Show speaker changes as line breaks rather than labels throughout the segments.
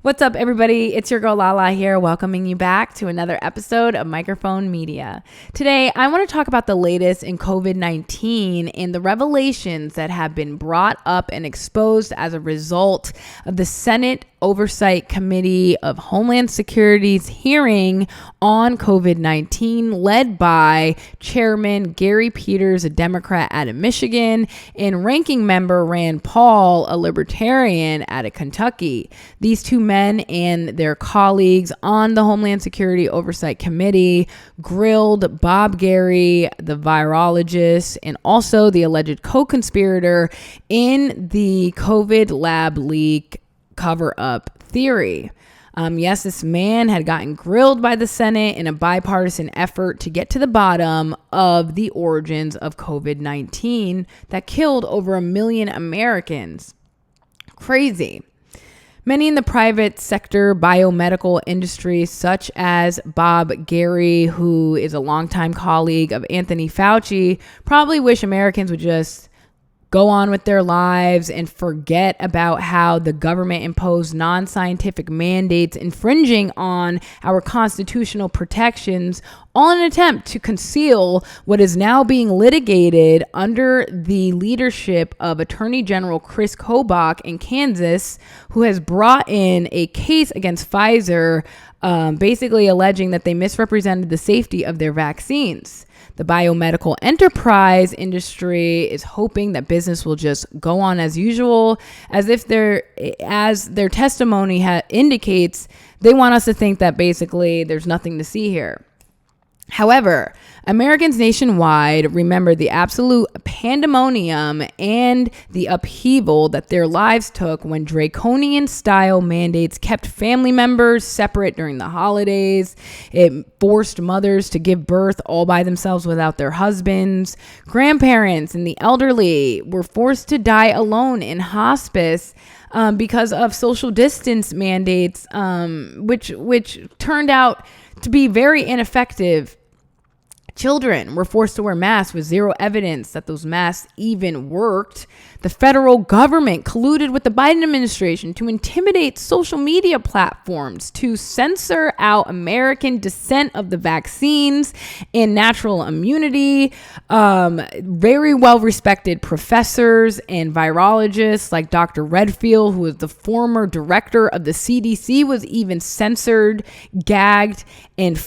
What's up, everybody? It's your girl Lala here, welcoming you back to another episode of Microphone Media. Today, I want to talk about the latest in COVID-19 and the revelations that have been brought up and exposed as a result of the Senate Oversight Committee of Homeland Security's hearing on COVID-19, led by Chairman Garry Peters, a Democrat out of Michigan, and Ranking Member Rand Paul, a Libertarian out of Kentucky. These two men and their colleagues on the Homeland Security Oversight Committee grilled Bob Garry, the virologist, and also the alleged co-conspirator in the COVID lab leak cover-up theory. Yes, this man had gotten grilled by the Senate in a bipartisan effort to get to the bottom of the origins of COVID-19 that killed over 1 million Americans. Crazy. Many in the private sector biomedical industry, such as Bob Garry, who is a longtime colleague of Anthony Fauci, probably wish Americans would just go on with their lives and forget about how the government imposed non-scientific mandates infringing on our constitutional protections, all in an attempt to conceal what is now being litigated under the leadership of Attorney General Chris Kobach in Kansas, who has brought in a case against Pfizer, basically alleging that they misrepresented the safety of their vaccines. The biomedical enterprise industry is hoping that business will just go on as usual, as their testimony indicates. They want us to think that basically there's nothing to see here. However, Americans nationwide remember the absolute pandemonium and the upheaval that their lives took when draconian-style mandates kept family members separate during the holidays. It forced mothers to give birth all by themselves without their husbands. Grandparents and the elderly were forced to die alone in hospice because of social distance mandates, which turned out to be very ineffective. Children were forced to wear masks with zero evidence that those masks even worked. The federal government colluded with the Biden administration to intimidate social media platforms to censor out American dissent of the vaccines and natural immunity. Very well-respected professors and virologists like Dr. Redfield, who was the former director of the CDC, was even censored, gagged, and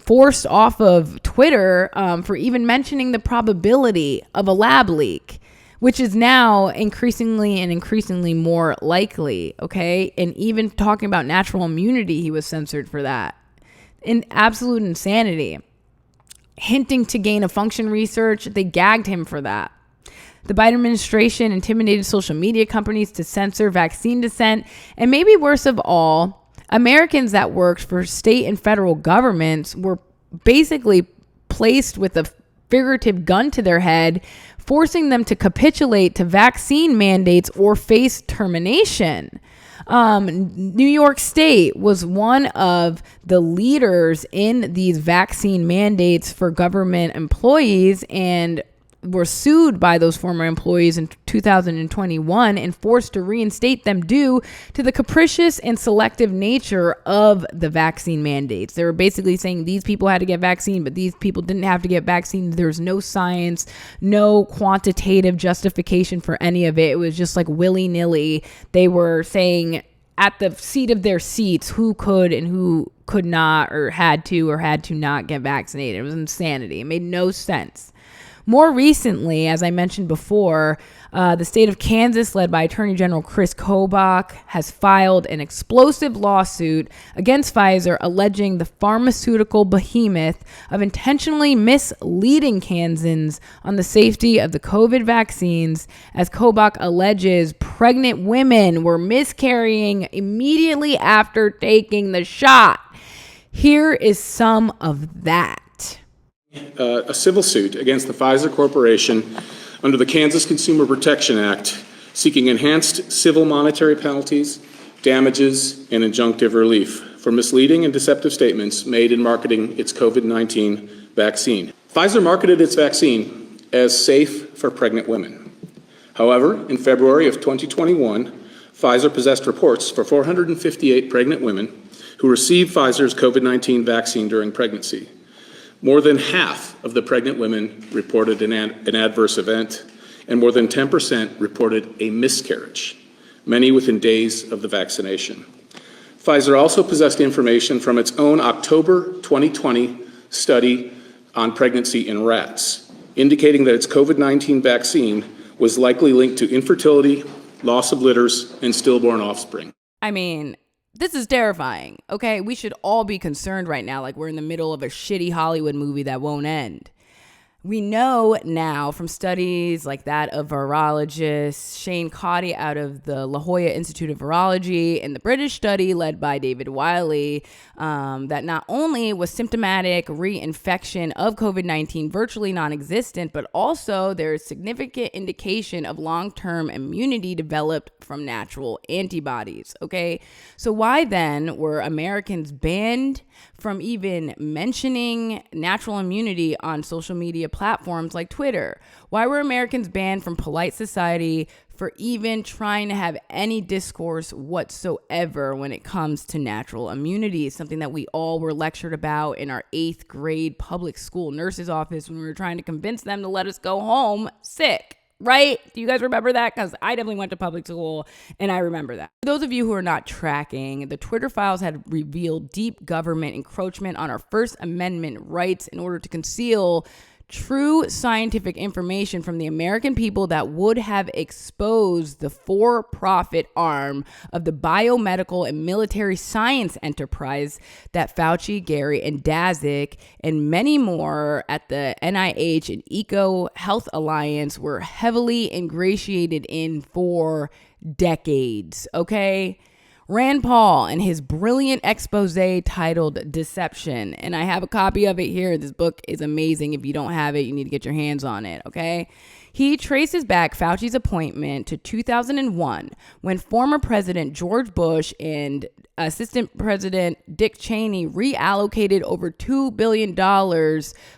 forced off of Twitter for even mentioning the probability of a lab leak, which is now increasingly more likely, okay? And even talking about natural immunity, he was censored for that. In absolute insanity. Hinting to gain of function research, they gagged him for that. The Biden administration intimidated social media companies to censor vaccine dissent, and maybe worst of all, Americans that worked for state and federal governments were basically placed with a figurative gun to their head, forcing them to capitulate to vaccine mandates or face termination. New York State was one of the leaders in these vaccine mandates for government employees and were sued by those former employees in 2021 and forced to reinstate them due to the capricious and selective nature of the vaccine mandates. They were basically saying these people had to get vaccine, but these people didn't have to get vaccine. There's no science, no quantitative justification for any of it. It was just like willy-nilly. They were saying at the seat of their seats who could and who could not or had to not get vaccinated. It was insanity. It made no sense. More recently, as I mentioned before, the state of Kansas, led by Attorney General Chris Kobach, has filed an explosive lawsuit against Pfizer, alleging the pharmaceutical behemoth of intentionally misleading Kansans on the safety of the COVID vaccines, as Kobach alleges pregnant women were miscarrying immediately after taking the shot. Here is some of that.
A civil suit against the Pfizer Corporation under the Kansas Consumer Protection Act, seeking enhanced civil monetary penalties, damages, and injunctive relief for misleading and deceptive statements made in marketing its COVID-19 vaccine. Pfizer marketed its vaccine as safe for pregnant women. However, in February of 2021, Pfizer possessed reports for 458 pregnant women who received Pfizer's COVID-19 vaccine during pregnancy. More than half of the pregnant women reported an adverse event, and more than 10% reported a miscarriage, many within days of the vaccination. Pfizer also possessed information from its own October 2020 study on pregnancy in rats, indicating that its COVID-19 vaccine was likely linked to infertility, loss of litters, and stillborn offspring.
I mean, this is terrifying, okay? We should all be concerned right now, like we're in the middle of a shitty Hollywood movie that won't end. We know now from studies like that of virologist Shane Cawdy out of the La Jolla Institute of Virology and the British study led by David Wiley that not only was symptomatic reinfection of COVID-19 virtually non-existent, but also there is significant indication of long-term immunity developed from natural antibodies, okay? So why then were Americans banned from even mentioning natural immunity on social media platforms like Twitter? Why were Americans banned from polite society for even trying to have any discourse whatsoever when it comes to natural immunity? Something that we all were lectured about in our 8th grade public school nurse's office when we were trying to convince them to let us go home sick. Right? Do you guys remember that? Because I definitely went to public school and I remember that. For those of you who are not tracking, the Twitter files had revealed deep government encroachment on our First Amendment rights in order to conceal true scientific information from the American people that would have exposed the for-profit arm of the biomedical and military science enterprise that Fauci, Garry, and Daszak, and many more at the NIH and Eco Health Alliance were heavily ingratiated in for decades, okay? Rand Paul and his brilliant expose titled Deception. And I have a copy of it here. This book is amazing. If you don't have it, you need to get your hands on it, okay? He traces back Fauci's appointment to 2001 when former President George Bush and Assistant President Dick Cheney reallocated over $2 billion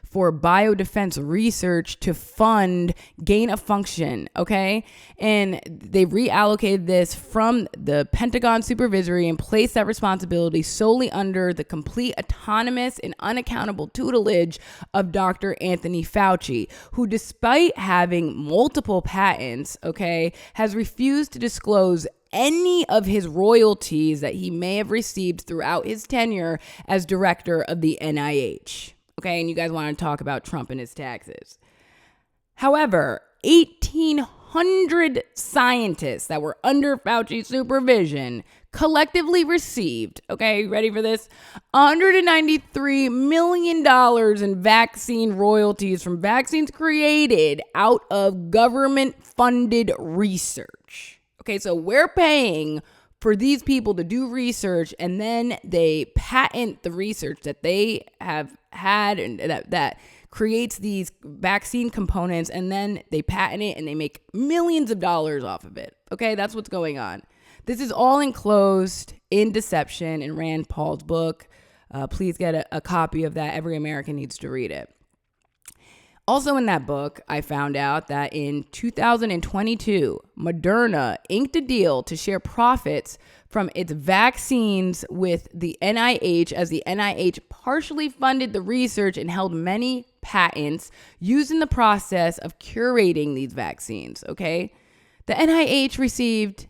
for biodefense research to fund gain of function, okay? And they reallocated this from the Pentagon supervisory and placed that responsibility solely under the complete autonomous and unaccountable tutelage of Dr. Anthony Fauci, who despite having multiple patents, okay, has refused to disclose any of his royalties that he may have received throughout his tenure as director of the NIH. Okay, and you guys want to talk about Trump and his taxes. However, 1,800 scientists that were under Fauci's supervision collectively received, okay, ready for this? $193 million in vaccine royalties from vaccines created out of government-funded research. Okay, so we're paying for these people to do research, and then they patent the research that they have had and that creates these vaccine components, and then they patent it and they make millions of dollars off of it. Okay, that's what's going on. This is all enclosed in Deception in Rand Paul's book. Please get a copy of that. Every American needs to read it. Also in that book, I found out that in 2022, Moderna inked a deal to share profits from its vaccines with the NIH, as the NIH partially funded the research and held many patents used in the process of curating these vaccines, okay? The NIH received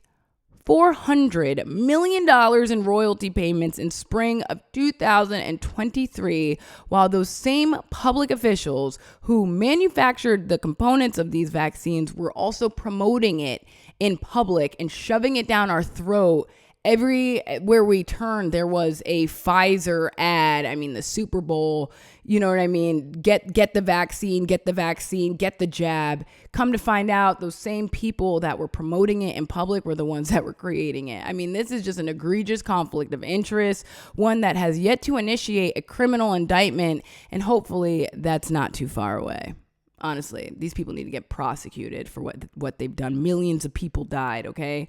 $400 million in royalty payments in spring of 2023, while those same public officials who manufactured the components of these vaccines were also promoting it in public and shoving it down our throat. Everywhere we turned, there was a Pfizer ad. I mean, the Super Bowl, you know what I mean? Get the vaccine, get the jab. Come to find out, those same people that were promoting it in public were the ones that were creating it. I mean, this is just an egregious conflict of interest, one that has yet to initiate a criminal indictment, and hopefully that's not too far away. Honestly, these people need to get prosecuted for what they've done. Millions of people died, okay?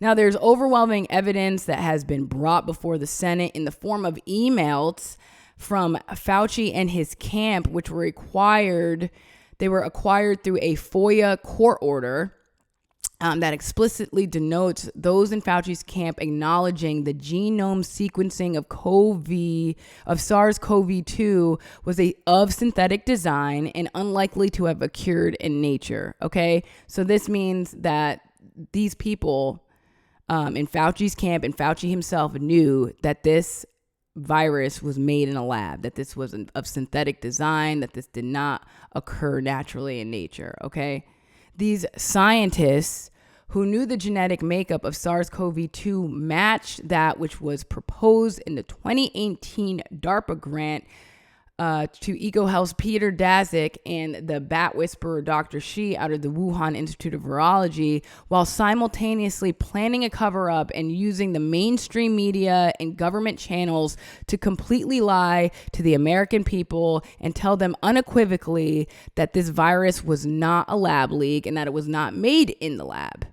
Now, there's overwhelming evidence that has been brought before the Senate in the form of emails from Fauci and his camp, which were acquired. They were acquired through a FOIA court order. that explicitly denotes those in Fauci's camp acknowledging the genome sequencing of SARS-CoV-2 was of synthetic design and unlikely to have occurred in nature. Okay, so this means that these people in Fauci's camp and Fauci himself knew that this virus was made in a lab, that this was of synthetic design, that this did not occur naturally in nature. Okay. These scientists who knew the genetic makeup of SARS-CoV-2 matched that which was proposed in the 2018 DARPA grant to EcoHealth's Peter Daszak and the bat whisperer Dr. Shi out of the Wuhan Institute of Virology, while simultaneously planning a cover-up and using the mainstream media and government channels to completely lie to the American people and tell them unequivocally that this virus was not a lab leak and that it was not made in the lab.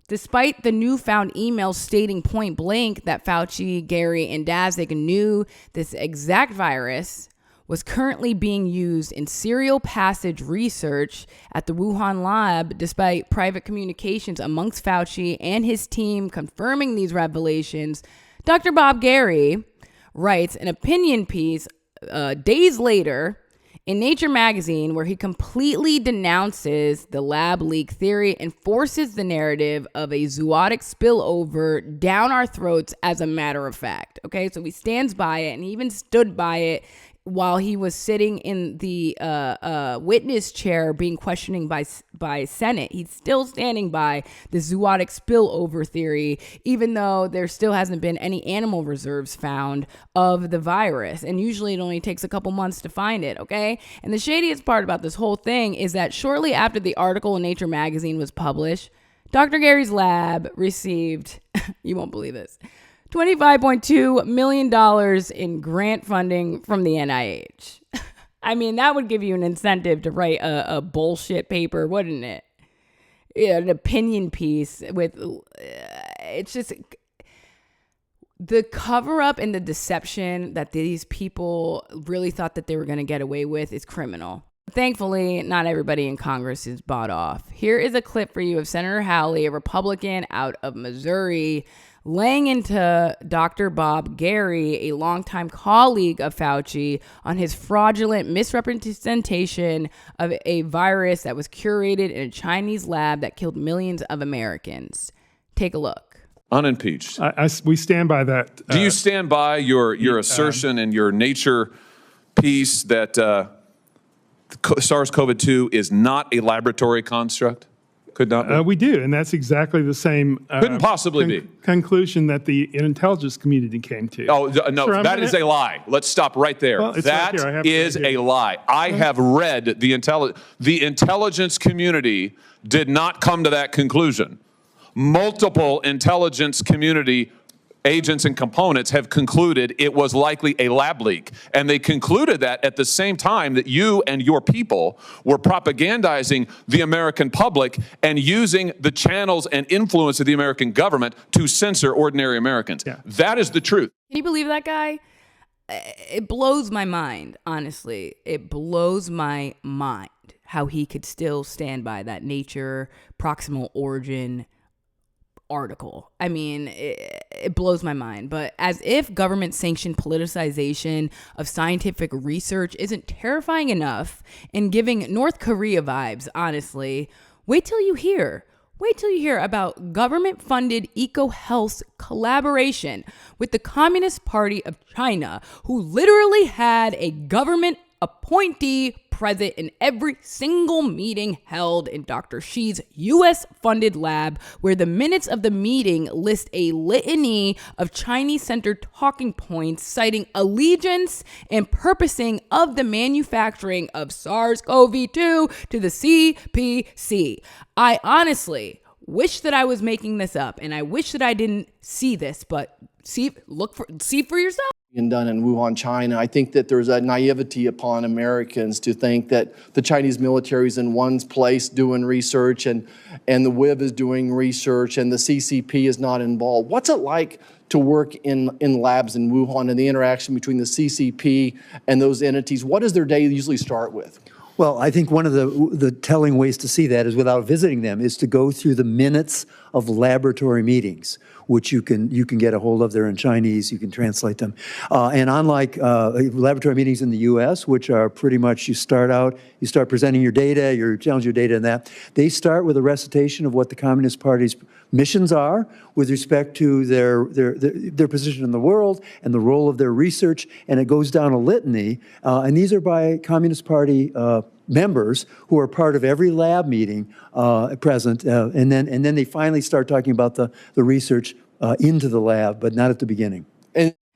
Despite the newfound emails stating point blank that Fauci, Garry, and Daszak knew this exact virus was currently being used in serial passage research at the Wuhan lab, despite private communications amongst Fauci and his team confirming these revelations, Dr. Bob Garry writes an opinion piece days later in Nature magazine, where he completely denounces the lab leak theory and forces the narrative of a zoonotic spillover down our throats as a matter of fact. Okay, so he stands by it, and he even stood by it while he was sitting in the witness chair being questioning by Senate. He's still standing by the zoonotic spillover theory, even though there still hasn't been any animal reserves found of the virus. And usually it only takes a couple months to find it, okay? And the shadiest part about this whole thing is that shortly after the article in Nature magazine was published, Dr. Garry's lab received, you won't believe this, $25.2 million in grant funding from the NIH. I mean, that would give you an incentive to write a bullshit paper, wouldn't it? Yeah, an opinion piece with, it's just the cover up and the deception that these people really thought that they were going to get away with is criminal. Thankfully, not everybody in Congress is bought off. Here is a clip for you of Senator Hawley, a Republican out of Missouri, laying into Dr. Bob Garry, a longtime colleague of Fauci, on his fraudulent misrepresentation of a virus that was curated in a Chinese lab that killed millions of Americans. Take a look.
Unimpeached.
We stand by that.
Do you stand by your assertion and your Nature piece that SARS-CoV-2 is not a laboratory construct? Could not be?
We do, and that's exactly the same
couldn't possibly be
conclusion that the intelligence community came to.
Oh, no, sure, that is a lie. Let's stop right there.
Well,
that is a lie. I have read the intelligence community did not come to that conclusion. Multiple intelligence community agents and components have concluded it was likely a lab leak. And they concluded that at the same time that you and your people were propagandizing the American public and using the channels and influence of the American government to censor ordinary Americans. Yeah. That is the truth.
Can you believe that guy? It blows my mind, honestly. It blows my mind how he could still stand by that Nature proximal origin article. I mean, it blows my mind. But as if government-sanctioned politicization of scientific research isn't terrifying enough and giving North Korea vibes, honestly, wait till you hear about government-funded EcoHealth's collaboration with the Communist Party of China, who literally had a government appointee present in every single meeting held in Dr. Shi's U.S.-funded lab, where the minutes of the meeting list a litany of Chinese-centered talking points citing allegiance and purposing of the manufacturing of SARS-CoV-2 to the CPC. I honestly wish that I was making this up, and I wish that I didn't see this, but see for yourself.
And done in Wuhan, China. I think that there's a naivety upon Americans to think that the Chinese military is in one place doing research and the WIV is doing research and the CCP is not involved. What's it like to work in labs in Wuhan and the interaction between the CCP and those entities? What does their day usually start with?
Well, I think one of the telling ways to see that is without visiting them is to go through the minutes of laboratory meetings, which you can get a hold of. They're in Chinese. You can translate them. And unlike laboratory meetings in the U.S., which are pretty much you start presenting your data, you challenge your data and that, they start with a recitation of what the Communist Party's missions are with respect to their position in the world and the role of their research, and it goes down a litany. And these are by Communist Party members who are part of every lab meeting present, and then they finally start talking about the research into the lab, but not at the beginning.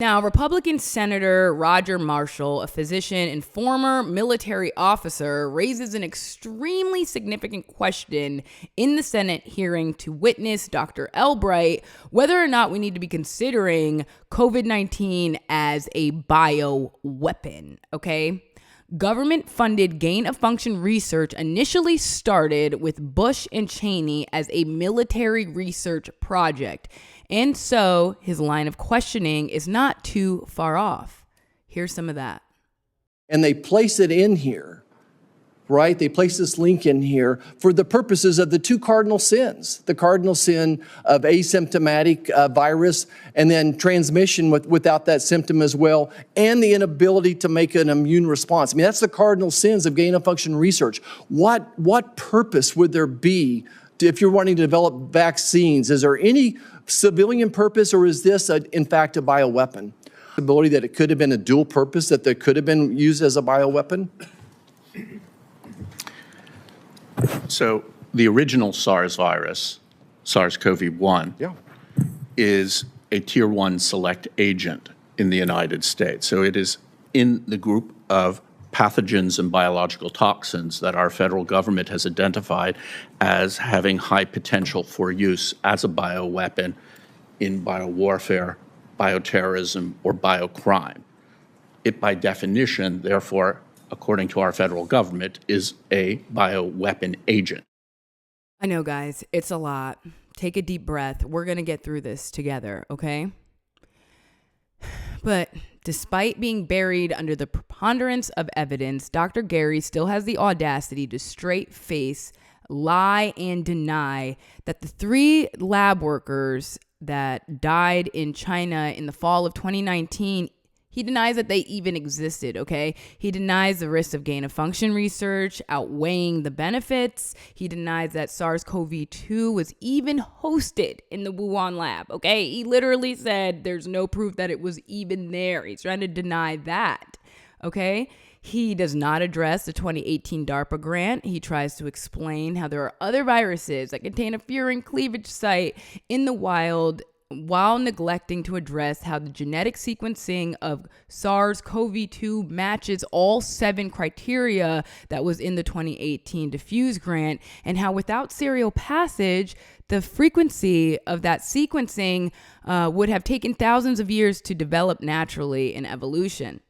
Now, Republican Senator Roger Marshall, a physician and former military officer, raises an extremely significant question in the Senate hearing to witness Dr. Albright whether or not we need to be considering COVID-19 as a bioweapon, okay? Government-funded gain-of-function research initially started with Bush and Cheney as a military research project. And so his line of questioning is not too far off. Here's some of that.
And they place it in here, right? They place this link in here for the purposes of the two cardinal sins. The cardinal sin of asymptomatic virus and then transmission without that symptom as well, and the inability to make an immune response. I mean, that's the cardinal sins of gain-of-function research. What purpose would there be if you're wanting to develop vaccines? Is there any civilian purpose, or is this, in fact, a bioweapon? The ability that it could have been a dual purpose, that they could have been used as a bioweapon?
So the original SARS virus, SARS-CoV-1, is a Tier 1 select agent in the United States. So it is in the group of pathogens and biological toxins that our federal government has identified as having high potential for use as a bioweapon in biowarfare, bioterrorism, or biocrime. It, by definition, therefore, according to our federal government, is a bioweapon agent.
I know, guys, it's a lot. Take a deep breath. We're going to get through this together, okay? But despite being buried under the preponderance of evidence, Dr. Garry still has the audacity to straight face, lie, and deny that the 3 lab workers that died in China in the fall of 2019, he denies that they even existed, okay? He denies the risks of gain-of-function research outweighing the benefits. He denies that SARS-CoV-2 was even hosted in the Wuhan lab, okay? He literally said there's no proof that it was even there. He's trying to deny that, okay? He does not address the 2018 DARPA grant. He tries to explain how there are other viruses that contain a furin cleavage site in the wild, while neglecting to address how the genetic sequencing of SARS-CoV-2 matches all 7 criteria that was in the 2018 Diffuse grant, and how without serial passage, the frequency of that sequencing would have taken thousands of years to develop naturally in evolution.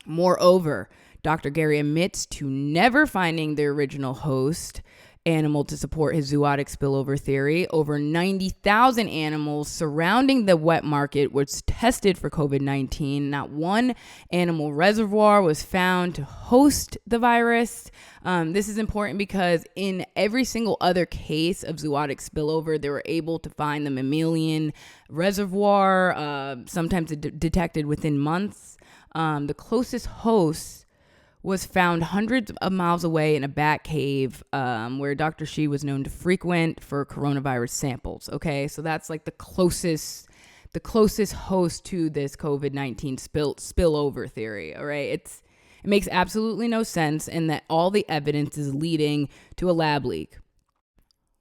Moreover, Dr. Garry admits to never finding the original host animal to support his zoonotic spillover theory. Over 90,000 animals surrounding the wet market was tested for COVID-19. Not one animal reservoir was found to host the virus. This is important because in every single other case of zoonotic spillover, they were able to find the mammalian reservoir, sometimes detected within months. The closest host was found hundreds of miles away in a bat cave where Dr. Shi was known to frequent for coronavirus samples. Okay, so that's like the closest host to this COVID-19 spillover theory. All right, it makes absolutely no sense, and that all the evidence is leading to a lab leak.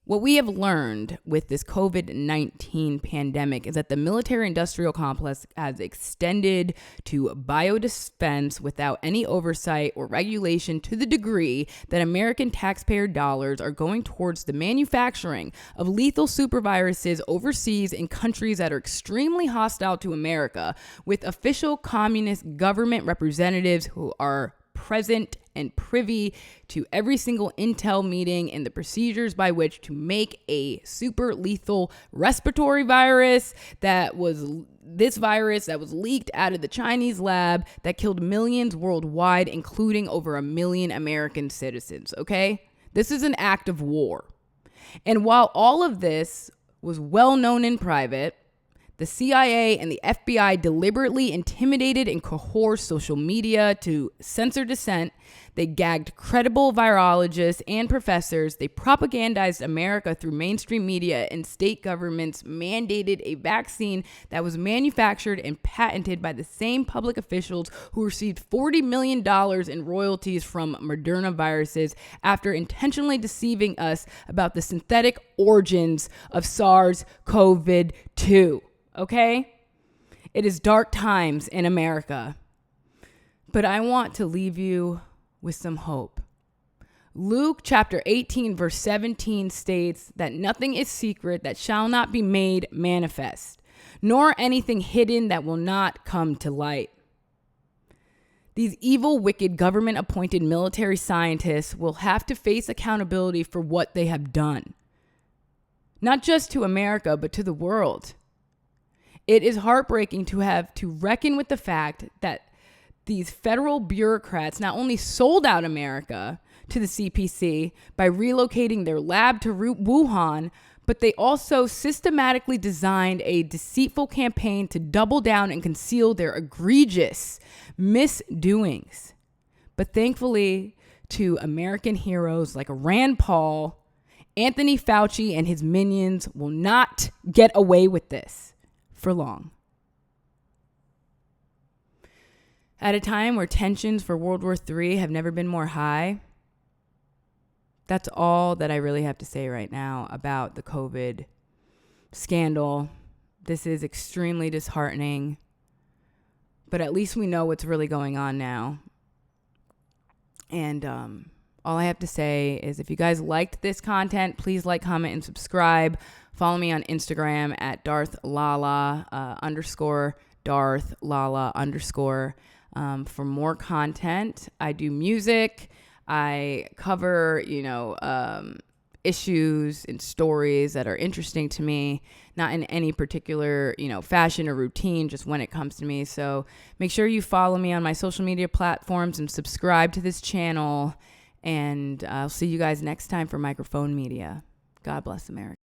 What we have learned with this COVID-19 pandemic is that the military-industrial complex has extended to biodefense without any oversight or regulation, to the degree that American taxpayer dollars are going towards the manufacturing of lethal superviruses overseas in countries that are extremely hostile to America, with official communist government representatives who are present and privy to every single intel meeting and the procedures by which to make a super lethal respiratory virus that was leaked out of the Chinese lab that killed millions worldwide, including over 1 million American citizens, okay? This is an act of war. And while all of this was well known in private, the CIA and the FBI deliberately intimidated and coerced social media to censor dissent. They gagged credible virologists and professors. They propagandized America through mainstream media, and state governments mandated a vaccine that was manufactured and patented by the same public officials who received $40 million in royalties from Moderna viruses after intentionally deceiving us about the synthetic origins of SARS-CoV-2. Okay? It is dark times in America, but I want to leave you with some hope. Luke chapter 18 verse 17 states that nothing is secret that shall not be made manifest, nor anything hidden that will not come to light. These evil, wicked, government-appointed military scientists will have to face accountability for what they have done, not just to America, but to the world. It is heartbreaking to have to reckon with the fact that these federal bureaucrats not only sold out America to the CPC by relocating their lab to Wuhan, but they also systematically designed a deceitful campaign to double down and conceal their egregious misdoings. But thankfully, to American heroes like Rand Paul, Anthony Fauci and his minions will not get away with this for long. At a time where tensions for World War III have never been more high, that's all that I really have to say right now about the COVID scandal. This is extremely disheartening, but at least we know what's really going on now. And all I have to say is if you guys liked this content, please like, comment, and subscribe. Follow me on Instagram at @DarthLala _DarthLala_ for more content. I do music. I cover, issues and stories that are interesting to me, not in any particular, fashion or routine, just when it comes to me. So make sure you follow me on my social media platforms and subscribe to this channel. And I'll see you guys next time for Microphone Media. God bless America.